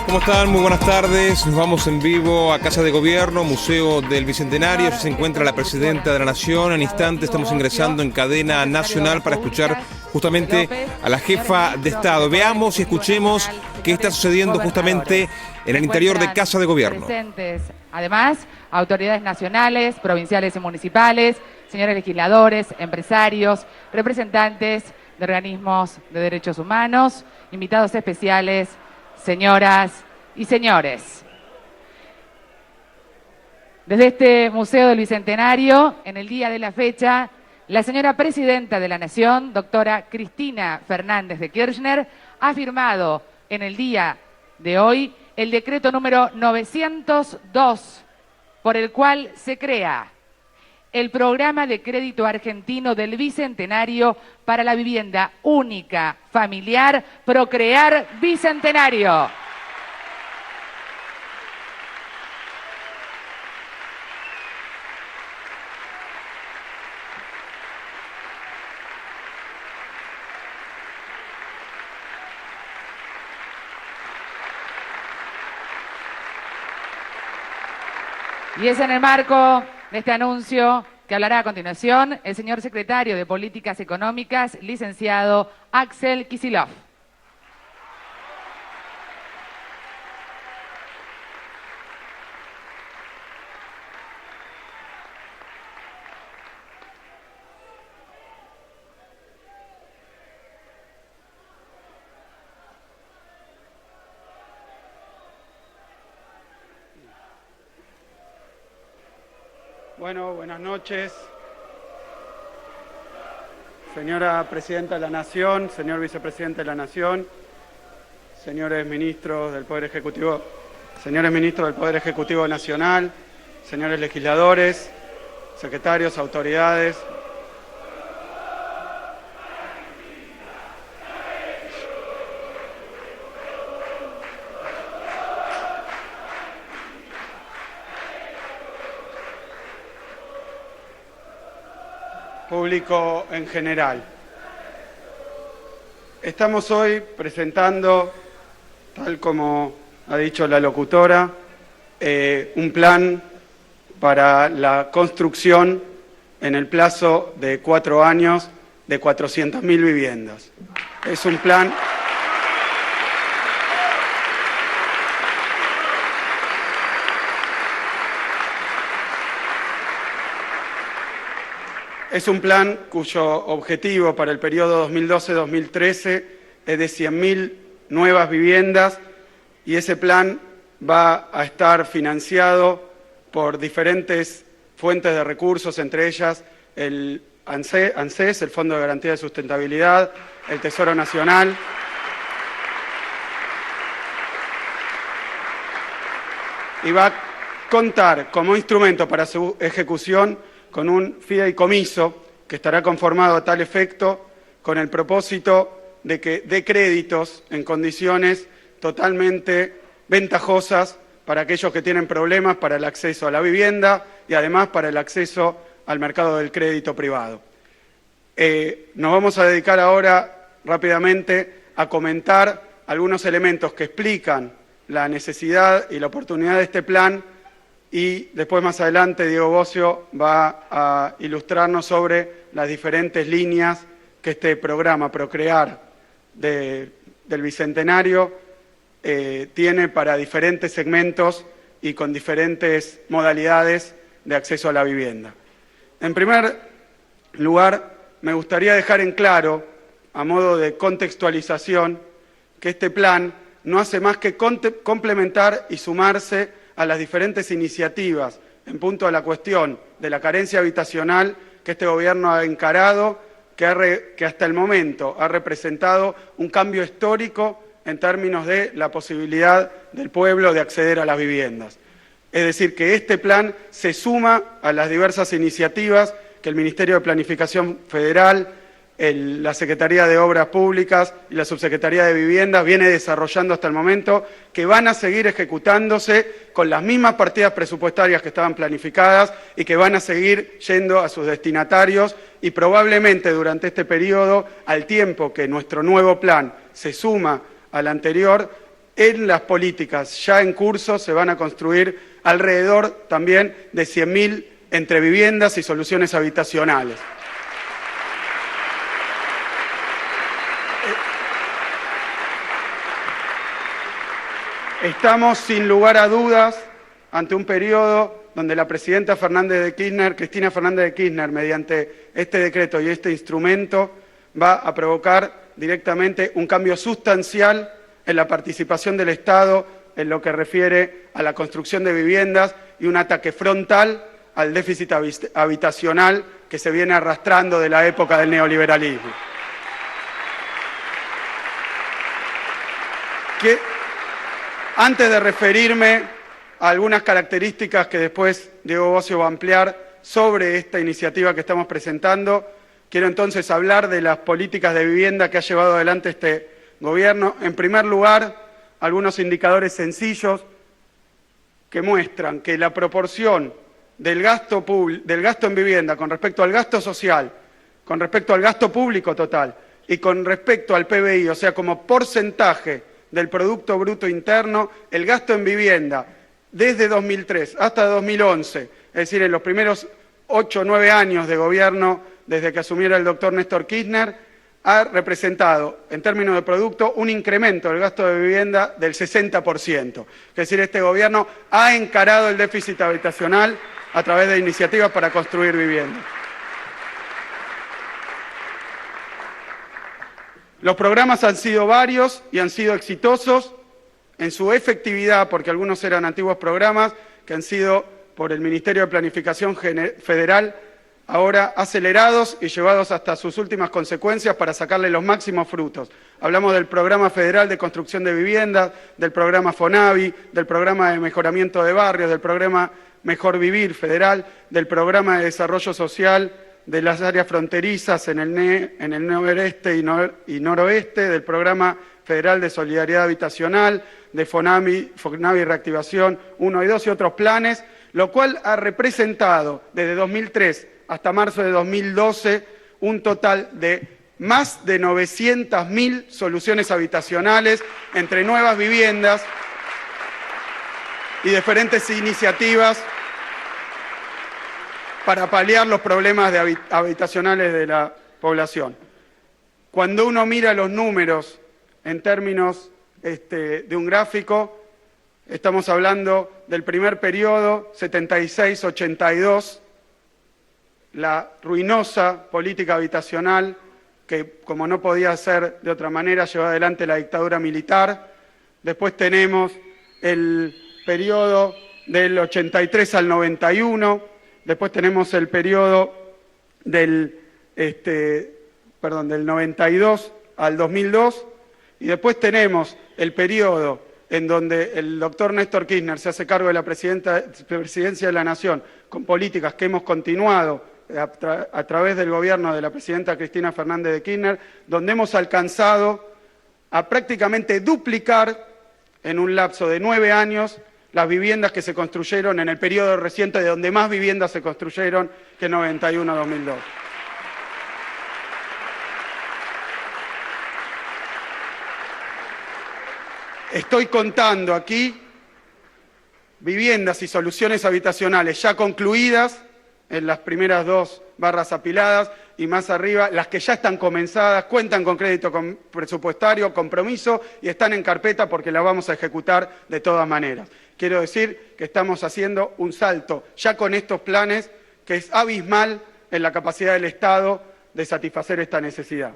¿Cómo están? Muy buenas tardes. Nos vamos en vivo a Casa de Gobierno, Museo del Bicentenario. Se encuentra la Presidenta de la Nación. En instante estamos ingresando en cadena nacional para escuchar justamente a la jefa de Estado. Veamos y escuchemos qué está sucediendo justamente en el interior de Casa de Gobierno. Además, autoridades nacionales, provinciales y municipales, señores legisladores, empresarios, representantes de organismos de derechos humanos, invitados especiales, señoras y señores. Desde este Museo del Bicentenario, en el día de la fecha, la señora Presidenta de la Nación, doctora Cristina Fernández de Kirchner, ha firmado en el día de hoy el decreto número 902, por el cual se crea el programa de crédito argentino del Bicentenario para la vivienda única, familiar, Procrear Bicentenario. Y es en el marco de este anuncio que hablará a continuación el señor secretario de Políticas Económicas, licenciado Axel Kicillof. Bueno, buenas noches. Señora Presidenta de la Nación, señor Vicepresidente de la Nación, señores ministros del Poder Ejecutivo Nacional, señores legisladores, secretarios, autoridades. Público en general. Estamos hoy presentando, tal como ha dicho la locutora, un plan para la construcción en el plazo de 4 años de 400.000 viviendas. Es un plan... Es un plan cuyo objetivo para el periodo 2012-2013 es de 100.000 nuevas viviendas y ese plan va a estar financiado por diferentes fuentes de recursos, entre ellas el ANSES, el Fondo de Garantía de Sustentabilidad, el Tesoro Nacional. Y va a contar como instrumento para su ejecución con un fideicomiso que estará conformado a tal efecto con el propósito de que dé créditos en condiciones totalmente ventajosas para aquellos que tienen problemas para el acceso a la vivienda y además para el acceso al mercado del crédito privado. Nos vamos a dedicar ahora rápidamente a comentar algunos elementos que explican la necesidad y la oportunidad de este plan. Y después, más adelante, Diego Bocio va a ilustrarnos sobre las diferentes líneas que este programa Procrear del Bicentenario tiene para diferentes segmentos y con diferentes modalidades de acceso a la vivienda. En primer lugar, me gustaría dejar en claro, a modo de contextualización, que este plan no hace más que complementar y sumarse a las diferentes iniciativas en punto a la cuestión de la carencia habitacional que este gobierno ha encarado, que hasta el momento ha representado un cambio histórico en términos de la posibilidad del pueblo de acceder a las viviendas. Es decir, que este plan se suma a las diversas iniciativas que el Ministerio de Planificación Federal, la Secretaría de Obras Públicas y la Subsecretaría de Vivienda viene desarrollando hasta el momento, que van a seguir ejecutándose con las mismas partidas presupuestarias que estaban planificadas y que van a seguir yendo a sus destinatarios y probablemente durante este periodo, al tiempo que nuestro nuevo plan se suma a la anterior, en las políticas ya en curso se van a construir alrededor también de 100.000 entre viviendas y soluciones habitacionales. Estamos, sin lugar a dudas, ante un periodo donde la presidenta Cristina Fernández de Kirchner, mediante este decreto y este instrumento, va a provocar directamente un cambio sustancial en la participación del Estado en lo que refiere a la construcción de viviendas y un ataque frontal al déficit habitacional que se viene arrastrando de la época del neoliberalismo. Antes de referirme a algunas características que después Diego Bossio va a ampliar sobre esta iniciativa que estamos presentando, quiero entonces hablar de las políticas de vivienda que ha llevado adelante este gobierno. En primer lugar, algunos indicadores sencillos que muestran que la proporción del gasto en vivienda con respecto al gasto social, con respecto al gasto público total y con respecto al PBI, o sea, como porcentaje del Producto Bruto Interno, el gasto en vivienda desde 2003 hasta 2011, es decir, en los primeros 8 o 9 años de gobierno desde que asumiera el doctor Néstor Kirchner, ha representado, en términos de producto, un incremento del gasto de vivienda del 60%. Es decir, este gobierno ha encarado el déficit habitacional a través de iniciativas para construir viviendas. Los programas han sido varios y han sido exitosos en su efectividad, porque algunos eran antiguos programas que han sido, por el Ministerio de Planificación Federal, ahora acelerados y llevados hasta sus últimas consecuencias para sacarle los máximos frutos. Hablamos del Programa Federal de Construcción de Viviendas, del Programa FONAVI, del Programa de Mejoramiento de Barrios, del Programa Mejor Vivir Federal, del Programa de Desarrollo Social de las áreas fronterizas en el noreste y noroeste, del Programa Federal de Solidaridad Habitacional, de FONAVI Reactivación 1 y 2 y otros planes, lo cual ha representado desde 2003 hasta marzo de 2012 un total de más de 900.000 soluciones habitacionales entre nuevas viviendas y diferentes iniciativas para paliar los problemas habitacionales de la población. Cuando uno mira los números en términos de un gráfico, estamos hablando del primer periodo, 76-82, la ruinosa política habitacional que, como no podía ser de otra manera, llevó adelante la dictadura militar. Después tenemos el periodo del 83 al 91, después tenemos el periodo del 92 al 2002, y después tenemos el periodo en donde el doctor Néstor Kirchner se hace cargo de la presidencia de la Nación con políticas que hemos continuado a través del gobierno de la presidenta Cristina Fernández de Kirchner, donde hemos alcanzado a prácticamente duplicar en un lapso de 9 años las viviendas que se construyeron en el periodo reciente, de donde más viviendas se construyeron que 91-2002. Estoy contando aquí viviendas y soluciones habitacionales ya concluidas en las primeras 2 barras apiladas, y más arriba las que ya están comenzadas, cuentan con crédito presupuestario, compromiso, y están en carpeta porque las vamos a ejecutar de todas maneras. Quiero decir que estamos haciendo un salto ya con estos planes que es abismal en la capacidad del Estado de satisfacer esta necesidad.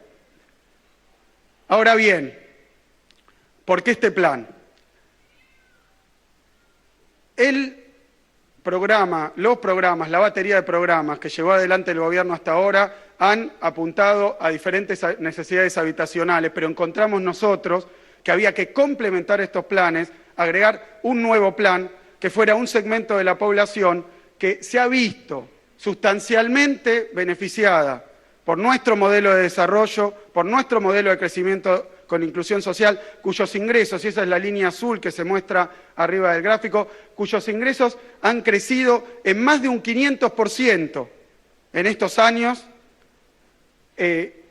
Ahora bien, ¿por qué este plan? Los programas, la batería de programas que llevó adelante el gobierno hasta ahora han apuntado a diferentes necesidades habitacionales, pero encontramos nosotros que había que complementar estos planes, agregar un nuevo plan que fuera un segmento de la población que se ha visto sustancialmente beneficiada por nuestro modelo de desarrollo, por nuestro modelo de crecimiento con inclusión social, cuyos ingresos, y esa es la línea azul que se muestra arriba del gráfico, cuyos ingresos han crecido en más de un 500% en estos años,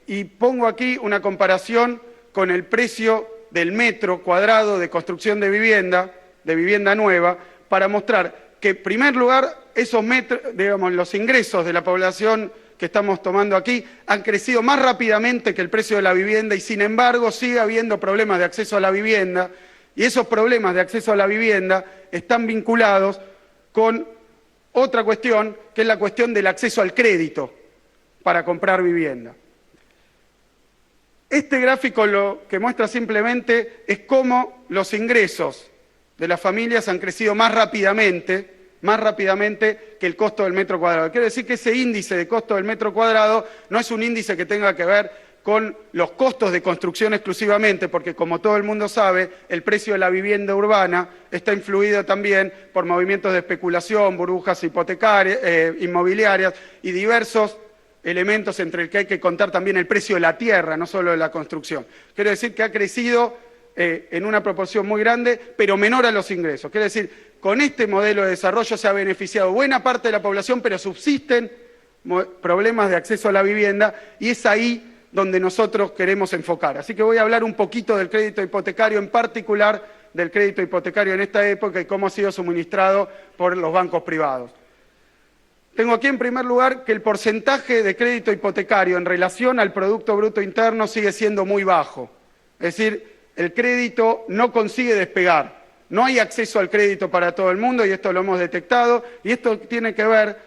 y pongo aquí una comparación con el precio del metro cuadrado de construcción de vivienda nueva, para mostrar que, en primer lugar, esos metros, digamos, los ingresos de la población que estamos tomando aquí han crecido más rápidamente que el precio de la vivienda y, sin embargo, sigue habiendo problemas de acceso a la vivienda, y esos problemas de acceso a la vivienda están vinculados con otra cuestión, que es la cuestión del acceso al crédito para comprar vivienda. Este gráfico lo que muestra simplemente es cómo los ingresos de las familias han crecido más rápidamente que el costo del metro cuadrado. Quiere decir que ese índice de costo del metro cuadrado no es un índice que tenga que ver con los costos de construcción exclusivamente, porque, como todo el mundo sabe, el precio de la vivienda urbana está influido también por movimientos de especulación, burbujas hipotecarias, inmobiliarias y diversos elementos, entre el que hay que contar también el precio de la tierra, no solo de la construcción. Quiero decir que ha crecido en una proporción muy grande, pero menor a los ingresos. Quiere decir, con este modelo de desarrollo se ha beneficiado buena parte de la población, pero subsisten problemas de acceso a la vivienda, y es ahí donde nosotros queremos enfocar. Así que voy a hablar un poquito del crédito hipotecario, en particular del crédito hipotecario en esta época y cómo ha sido suministrado por los bancos privados. Tengo aquí, en primer lugar, que el porcentaje de crédito hipotecario en relación al Producto Bruto Interno sigue siendo muy bajo. Es decir, el crédito no consigue despegar. No hay acceso al crédito para todo el mundo, y esto lo hemos detectado, y esto tiene que ver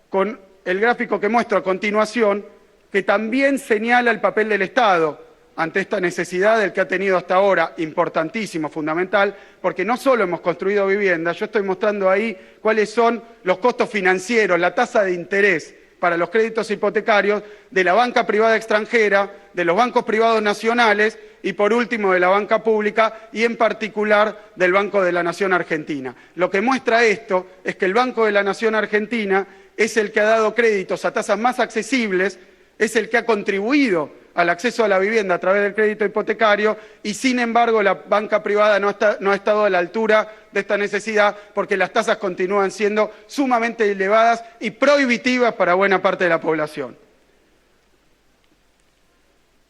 con el gráfico que muestro a continuación, que también señala el papel del Estado ante esta necesidad del que ha tenido hasta ahora, importantísimo, fundamental, porque no solo hemos construido viviendas, yo estoy mostrando ahí cuáles son los costos financieros, la tasa de interés para los créditos hipotecarios de la banca privada extranjera, de los bancos privados nacionales y, por último, de la banca pública, y en particular del Banco de la Nación Argentina. Lo que muestra esto es que el Banco de la Nación Argentina es el que ha dado créditos a tasas más accesibles, es el que ha contribuido al acceso a la vivienda a través del crédito hipotecario, y sin embargo la banca privada no ha estado a la altura de esta necesidad, porque las tasas continúan siendo sumamente elevadas y prohibitivas para buena parte de la población.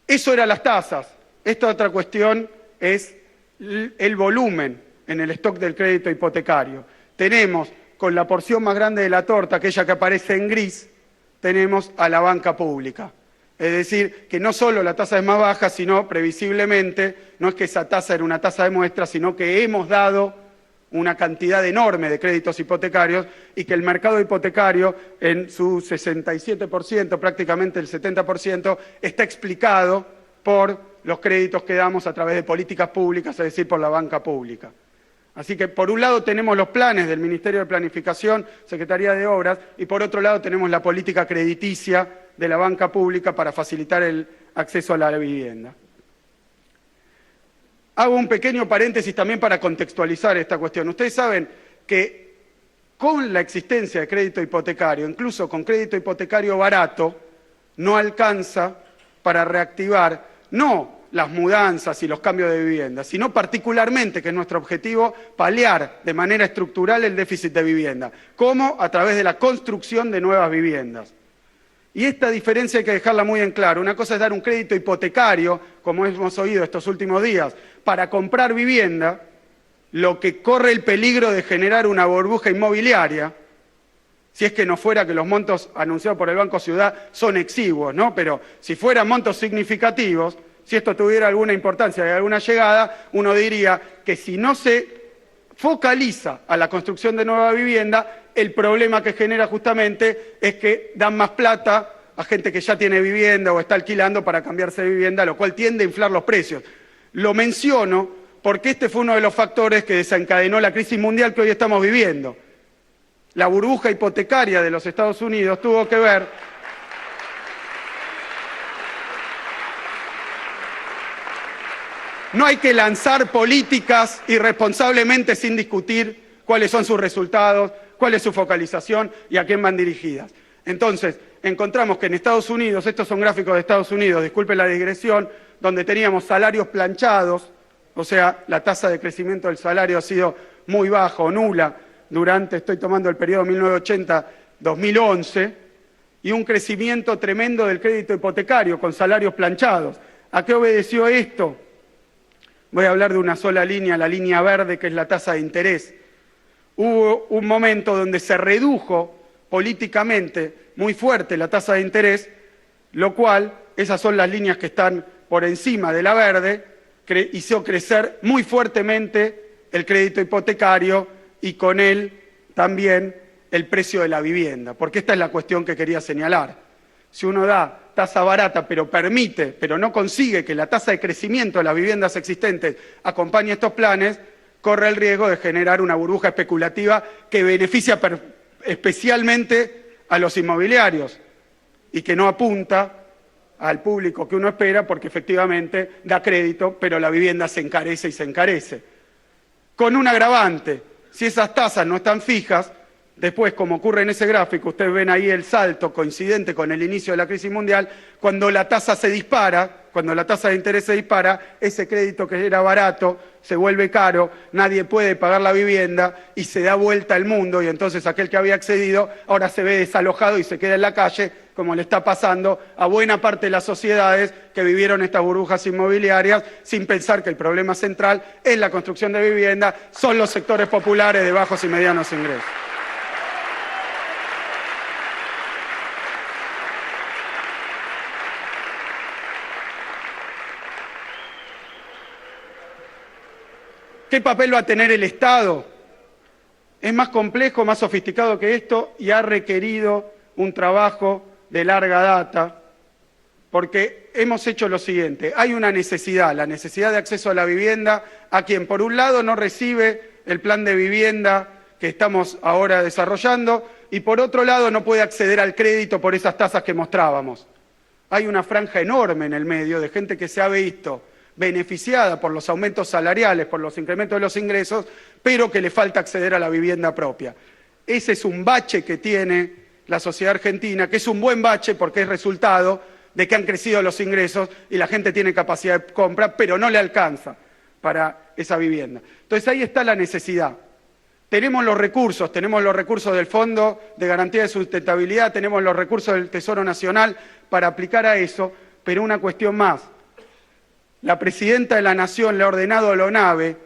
Eso eran las tasas. Esta otra cuestión es el volumen en el stock del crédito hipotecario. Tenemos, con la porción más grande de la torta, aquella que aparece en gris, tenemos a la banca pública. Es decir, que no solo la tasa es más baja, sino, previsiblemente, no es que esa tasa era una tasa de muestra, sino que hemos dado una cantidad enorme de créditos hipotecarios, y que el mercado hipotecario, en su 67%, prácticamente el 70%, está explicado por los créditos que damos a través de políticas públicas, es decir, por la banca pública. Así que, por un lado, tenemos los planes del Ministerio de Planificación, Secretaría de Obras, y por otro lado tenemos la política crediticia de la banca pública para facilitar el acceso a la vivienda. Hago un pequeño paréntesis también para contextualizar esta cuestión. Ustedes saben que con la existencia de crédito hipotecario, incluso con crédito hipotecario barato, no alcanza para reactivar, no las mudanzas y los cambios de vivienda, sino particularmente, que es nuestro objetivo, paliar de manera estructural el déficit de vivienda. ¿Cómo? A través de la construcción de nuevas viviendas. Y esta diferencia hay que dejarla muy en claro. Una cosa es dar un crédito hipotecario, como hemos oído estos últimos días, para comprar vivienda, lo que corre el peligro de generar una burbuja inmobiliaria, si es que no fuera que los montos anunciados por el Banco Ciudad son exiguos, ¿no? Pero si fueran montos significativos, si esto tuviera alguna importancia y alguna llegada, uno diría que si no se focaliza a la construcción de nueva vivienda, el problema que genera justamente es que dan más plata a gente que ya tiene vivienda o está alquilando para cambiarse de vivienda, lo cual tiende a inflar los precios. Lo menciono porque este fue uno de los factores que desencadenó la crisis mundial que hoy estamos viviendo. La burbuja hipotecaria de los Estados Unidos tuvo que ver No hay que lanzar políticas irresponsablemente sin discutir cuáles son sus resultados, cuál es su focalización y a quién van dirigidas. Entonces, encontramos que en Estados Unidos, estos son gráficos de Estados Unidos, disculpen la digresión, donde teníamos salarios planchados, o sea, la tasa de crecimiento del salario ha sido muy baja o nula durante, estoy tomando el periodo 1980-2011, y un crecimiento tremendo del crédito hipotecario con salarios planchados. ¿A qué obedeció esto? Voy a hablar de una sola línea, la línea verde, que es la tasa de interés. Hubo un momento donde se redujo políticamente muy fuerte la tasa de interés, lo cual, esas son las líneas que están por encima de la verde, hizo crecer muy fuertemente el crédito hipotecario y con él también el precio de la vivienda, porque esta es la cuestión que quería señalar. Si uno da tasa barata, pero no consigue que la tasa de crecimiento de las viviendas existentes acompañe estos planes, corre el riesgo de generar una burbuja especulativa que beneficia especialmente a los inmobiliarios y que no apunta al público que uno espera, porque efectivamente da crédito, pero la vivienda se encarece y se encarece. Con un agravante: si esas tasas no están fijas, después, como ocurre en ese gráfico, ustedes ven ahí el salto coincidente con el inicio de la crisis mundial, cuando la tasa se dispara, cuando la tasa de interés se dispara, ese crédito que era barato se vuelve caro, nadie puede pagar la vivienda y se da vuelta al mundo, y entonces aquel que había accedido ahora se ve desalojado y se queda en la calle, como le está pasando a buena parte de las sociedades que vivieron estas burbujas inmobiliarias sin pensar que el problema central es la construcción de vivienda, son los sectores populares de bajos y medianos ingresos. ¿Qué papel va a tener el Estado? Es más complejo, más sofisticado que esto y ha requerido un trabajo de larga data, porque hemos hecho lo siguiente: hay una necesidad, la necesidad de acceso a la vivienda a quien por un lado no recibe el plan de vivienda que estamos ahora desarrollando y por otro lado no puede acceder al crédito por esas tasas que mostrábamos. Hay una franja enorme en el medio de gente que se ha visto beneficiada por los aumentos salariales, por los incrementos de los ingresos, pero que le falta acceder a la vivienda propia. Ese es un bache que tiene la sociedad argentina, que es un buen bache porque es resultado de que han crecido los ingresos y la gente tiene capacidad de compra, pero no le alcanza para esa vivienda. Entonces ahí está la necesidad. Tenemos los recursos del Fondo de Garantía de Sustentabilidad, tenemos los recursos del Tesoro Nacional para aplicar a eso, pero una cuestión más. La Presidenta de la Nación le ha ordenado a la ONAVE,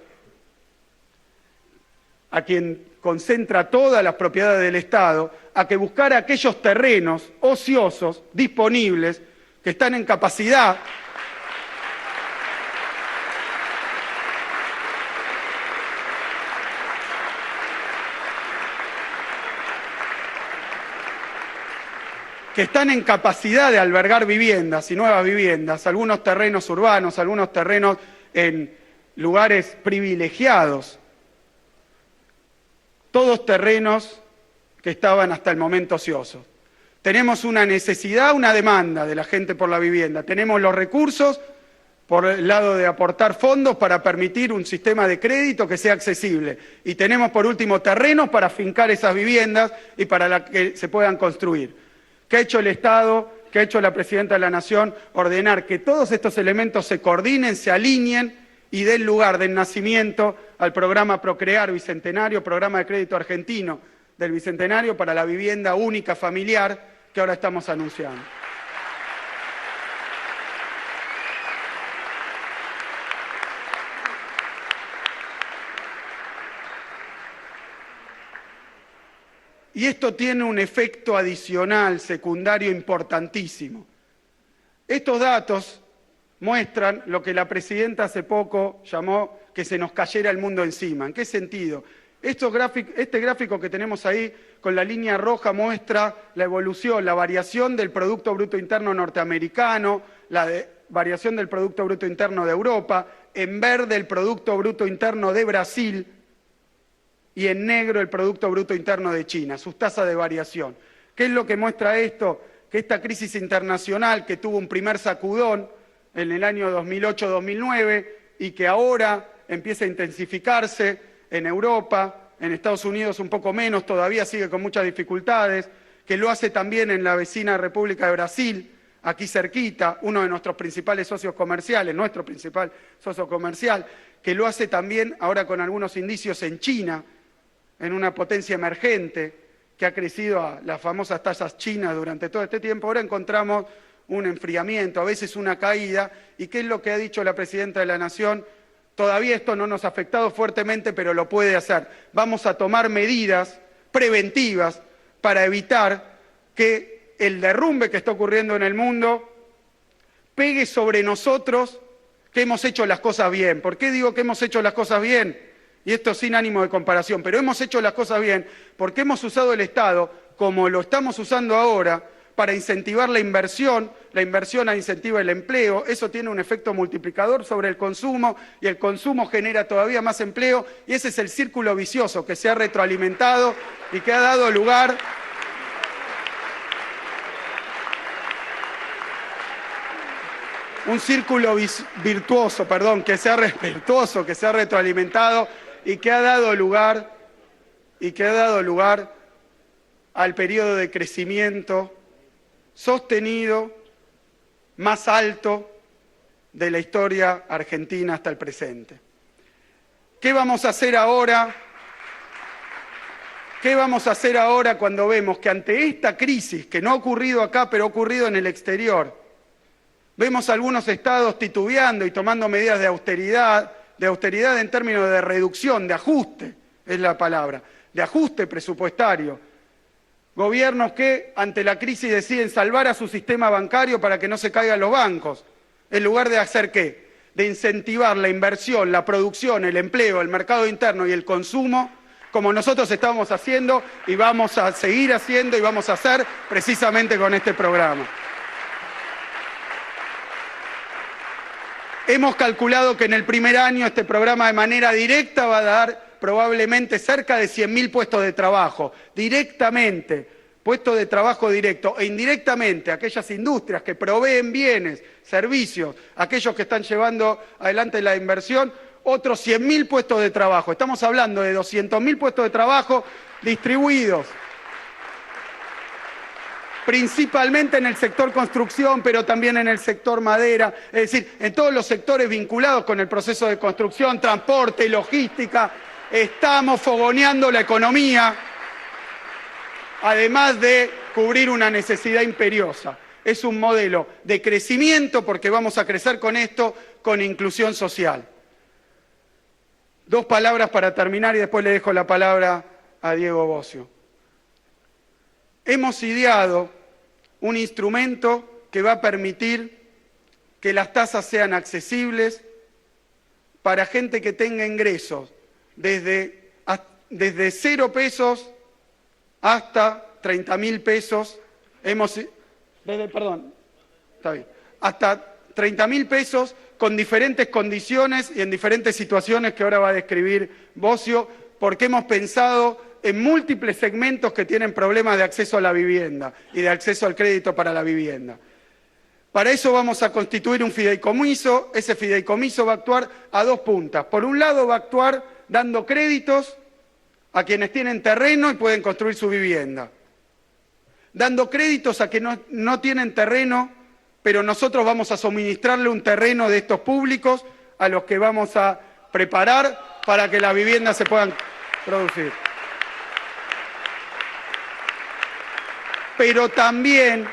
a quien concentra todas las propiedades del Estado, a que buscara aquellos terrenos ociosos, disponibles, que están en capacidad de albergar viviendas y nuevas viviendas, algunos terrenos urbanos, algunos terrenos en lugares privilegiados, todos terrenos que estaban hasta el momento ociosos. Tenemos una necesidad, una demanda de la gente por la vivienda, tenemos los recursos por el lado de aportar fondos para permitir un sistema de crédito que sea accesible y tenemos por último terrenos para afincar esas viviendas y para que se puedan construir. ¿Qué ha hecho el Estado? ¿Qué ha hecho la Presidenta de la Nación? Ordenar que todos estos elementos se coordinen, se alineen y den lugar del nacimiento al programa Procrear Bicentenario, programa de crédito argentino del Bicentenario para la vivienda única familiar que ahora estamos anunciando. Y esto tiene un efecto adicional, secundario, importantísimo. Estos datos muestran lo que la Presidenta hace poco llamó que se nos cayera el mundo encima. ¿En qué sentido? Este gráfico que tenemos ahí con la línea roja muestra la evolución, la variación del Producto Bruto Interno norteamericano, variación del Producto Bruto Interno de Europa, en verde el Producto Bruto Interno de Brasil, y en negro el Producto Bruto Interno de China, sus tasas de variación. ¿Qué es lo que muestra esto? Que esta crisis internacional que tuvo un primer sacudón en el año 2008-2009 y que ahora empieza a intensificarse en Europa, en Estados Unidos un poco menos, todavía sigue con muchas dificultades, que lo hace también en la vecina República de Brasil, aquí cerquita, uno de nuestros principales socios comerciales, nuestro principal socio comercial, que lo hace también ahora con algunos indicios en China, en una potencia emergente que ha crecido a las famosas tasas chinas durante todo este tiempo. Ahora encontramos un enfriamiento, a veces una caída. ¿Y qué es lo que ha dicho la Presidenta de la Nación? Todavía esto no nos ha afectado fuertemente, pero lo puede hacer. Vamos a tomar medidas preventivas para evitar que el derrumbe que está ocurriendo en el mundo pegue sobre nosotros que hemos hecho las cosas bien. ¿Por qué digo que hemos hecho las cosas bien? Y esto sin ánimo de comparación, pero hemos hecho las cosas bien porque hemos usado el Estado, como lo estamos usando ahora, para incentivar la inversión incentiva el empleo, eso tiene un efecto multiplicador sobre el consumo y el consumo genera todavía más empleo y ese es el círculo vicioso que se ha retroalimentado y que ha dado lugar un círculo virtuoso, que se ha retroalimentado y que ha dado lugar al periodo de crecimiento sostenido más alto de la historia argentina hasta el presente. ¿Qué vamos a hacer ahora? ¿Qué vamos a hacer ahora cuando vemos que ante esta crisis, que no ha ocurrido acá, pero ha ocurrido en el exterior, vemos a algunos estados titubeando y tomando medidas de austeridad en términos de reducción, de ajuste, es la palabra, de ajuste presupuestario? Gobiernos que ante la crisis deciden salvar a su sistema bancario para que no se caigan los bancos, en lugar de hacer ¿qué? De incentivar la inversión, la producción, el empleo, el mercado interno y el consumo, como nosotros estábamos haciendo y vamos a seguir haciendo y vamos a hacer precisamente con este programa. Hemos calculado que en el primer año este programa de manera directa va a dar probablemente cerca de 100.000 puestos de trabajo, directamente, puestos de trabajo directo e indirectamente, aquellas industrias que proveen bienes, servicios, aquellos que están llevando adelante la inversión, otros 100.000 puestos de trabajo. Estamos hablando de 200.000 puestos de trabajo distribuidos principalmente en el sector construcción, pero también en el sector madera, es decir, en todos los sectores vinculados con el proceso de construcción, transporte, logística. Estamos fogoneando la economía, además de cubrir una necesidad imperiosa. Es un modelo de crecimiento, porque vamos a crecer con esto, con inclusión social. Dos palabras para terminar y después le dejo la palabra a Diego Bocio. Hemos ideado un instrumento que va a permitir que las tasas sean accesibles para gente que tenga ingresos desde 0 pesos hasta 30.000 pesos. Hasta 30.000 pesos con diferentes condiciones y en diferentes situaciones que ahora va a describir Bocio, porque hemos pensado en múltiples segmentos que tienen problemas de acceso a la vivienda y de acceso al crédito para la vivienda. Para eso vamos a constituir un fideicomiso. Ese fideicomiso va a actuar a dos puntas. Por un lado va a actuar dando créditos a quienes tienen terreno y pueden construir su vivienda. Dando créditos a quienes no tienen terreno, pero nosotros vamos a suministrarle un terreno de estos públicos a los que vamos a preparar para que las viviendas se puedan producir. Pero también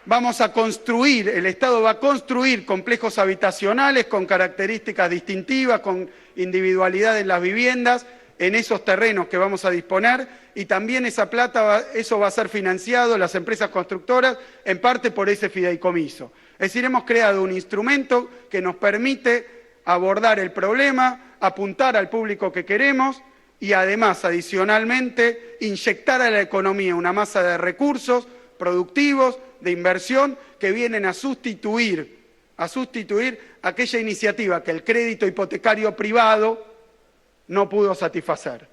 vamos a construir, el Estado va a construir complejos habitacionales con características distintivas, con individualidad en las viviendas, en esos terrenos que vamos a disponer, y también esa plata, eso va a ser financiado, las empresas constructoras, en parte por ese fideicomiso. Es decir, hemos creado un instrumento que nos permite abordar el problema, apuntar al público que queremos, y además, adicionalmente, inyectar a la economía una masa de recursos productivos, de inversión, que vienen a sustituir aquella iniciativa que el crédito hipotecario privado no pudo satisfacer.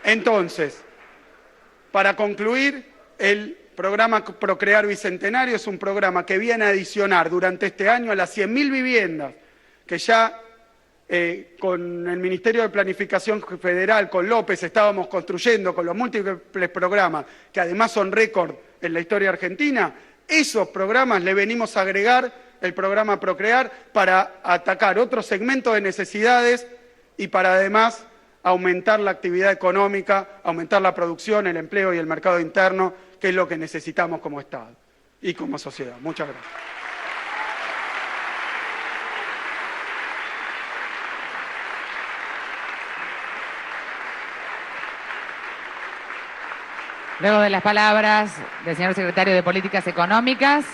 Entonces, para concluir, el programa Procrear Bicentenario es un programa que viene a adicionar durante este año a las 100.000 viviendas que ya con el Ministerio de Planificación Federal, con López, estábamos construyendo con los múltiples programas, que además son récord en la historia argentina. Esos programas le venimos a agregar el programa Procrear para atacar otros segmentos de necesidades y para además aumentar la actividad económica, aumentar la producción, el empleo y el mercado interno, que es lo que necesitamos como Estado y como sociedad. Muchas gracias. Luego de las palabras del señor secretario de Políticas Económicas,